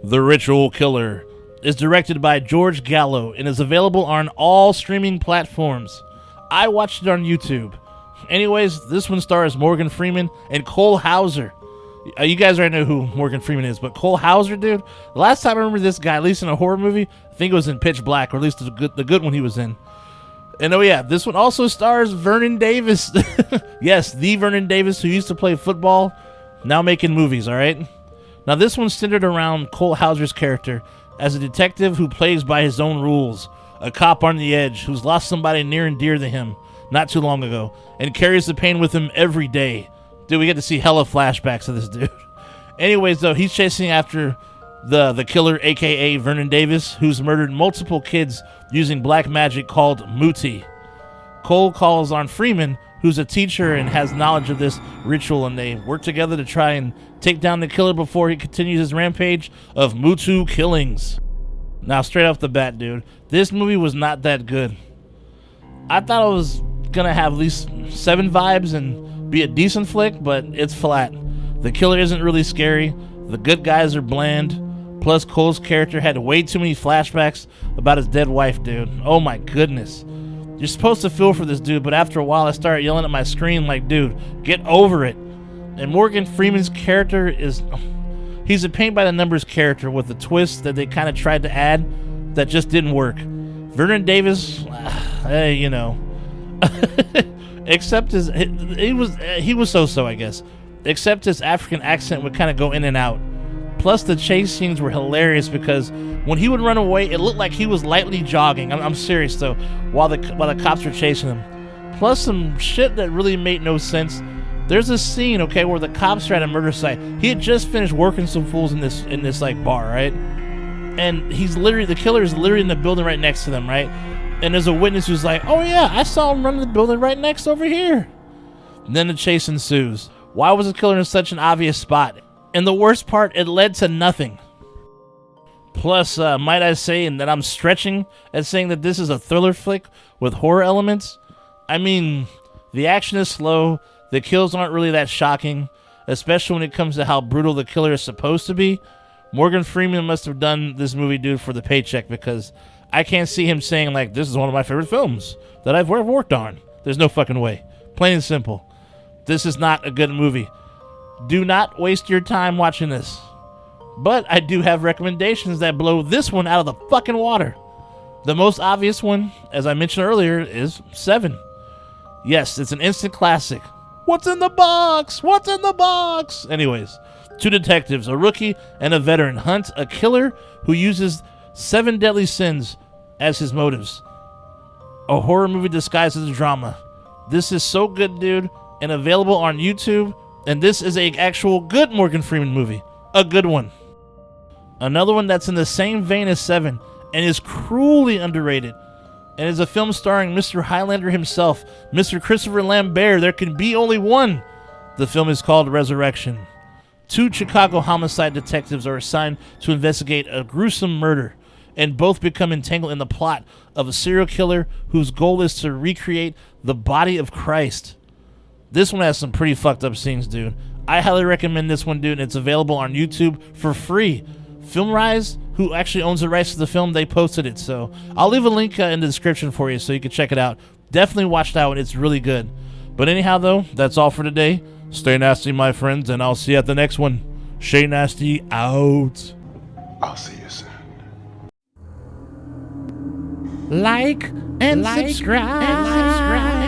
The Ritual Killer is directed by George Gallo and is available on all streaming platforms. I watched it on YouTube. Anyways, this one stars Morgan Freeman and Cole Hauser. You guys already know who Morgan Freeman is, but Cole Hauser, dude, the last time I remember this guy, at least in a horror movie, I think it was in Pitch Black, or at least the good one he was in. And oh yeah, this one also stars Vernon Davis. Yes, the Vernon Davis who used to play football, now making movies, all right? Now this one's centered around Cole Hauser's character as a detective who plays by his own rules, a cop on the edge who's lost somebody near and dear to him not too long ago and carries the pain with him every day. Dude, we get to see hella flashbacks of this dude. Anyways, though, he's chasing after the killer, a.k.a. Vernon Davis, who's murdered multiple kids using black magic called Muti. Cole calls on Freeman, who's a teacher and has knowledge of this ritual, and they work together to try and take down the killer before he continues his rampage of Mutu killings. Now, straight off the bat, dude, this movie was not that good. I thought it was gonna have at least 7 vibes and be a decent flick, but it's flat. The killer isn't really scary. The good guys are bland. Plus, Cole's character had way too many flashbacks about his dead wife, dude. Oh my goodness. You're supposed to feel for this dude, but after a while I started yelling at my screen like, dude, get over it. And Morgan Freeman's character he's a paint-by-the-numbers character with a twist that they kind of tried to add that just didn't work. Vernon Davis, hey, you know. Except he was so-so, I guess. Except his African accent would kind of go in and out. Plus, the chase scenes were hilarious because when he would run away, it looked like he was lightly jogging. I'm serious, though, while the cops were chasing him. Plus, some shit that really made no sense. There's a scene, okay, where the cops are at a murder site. He had just finished working some fools in this like bar, right? And the killer is literally in the building right next to them, right? And there's a witness who's like, oh yeah, I saw him run in the building right next over here. And then the chase ensues. Why was the killer in such an obvious spot? And the worst part, it led to nothing. Plus, might I say, and that I'm stretching at saying that this is a thriller flick with horror elements? I mean, the action is slow, the kills aren't really that shocking, especially when it comes to how brutal the killer is supposed to be. Morgan Freeman must have done this movie, dude, for the paycheck, because I can't see him saying, like, this is one of my favorite films that I've ever worked on. There's no fucking way. Plain and simple. This is not a good movie. Do not waste your time watching this. But I do have recommendations that blow this one out of the fucking water. The most obvious one, as I mentioned earlier, is 7. Yes, it's an instant classic. What's in the box? What's in the box? Anyways, 2 detectives, a rookie and a veteran, hunt a killer who uses 7 deadly sins as his motives. A horror movie disguised as a drama. This is so good, dude, and available on YouTube. And this is an actual good Morgan Freeman movie. A good one. Another one that's in the same vein as 7 and is cruelly underrated. And is a film starring Mr. Highlander himself, Mr. Christopher Lambert. There can be only one. The film is called Resurrection. 2 Chicago homicide detectives are assigned to investigate a gruesome murder, and both become entangled in the plot of a serial killer whose goal is to recreate the body of Christ. This one has some pretty fucked up scenes, dude. I highly recommend this one, dude, and it's available on YouTube for free. FilmRise, who actually owns the rights to the film, they posted it, so I'll leave a link in the description for you so you can check it out. Definitely watch that one. It's really good. But anyhow, though, that's all for today. Stay nasty, my friends, and I'll see you at the next one. Shay Nasty out. I'll see you soon. Like and subscribe.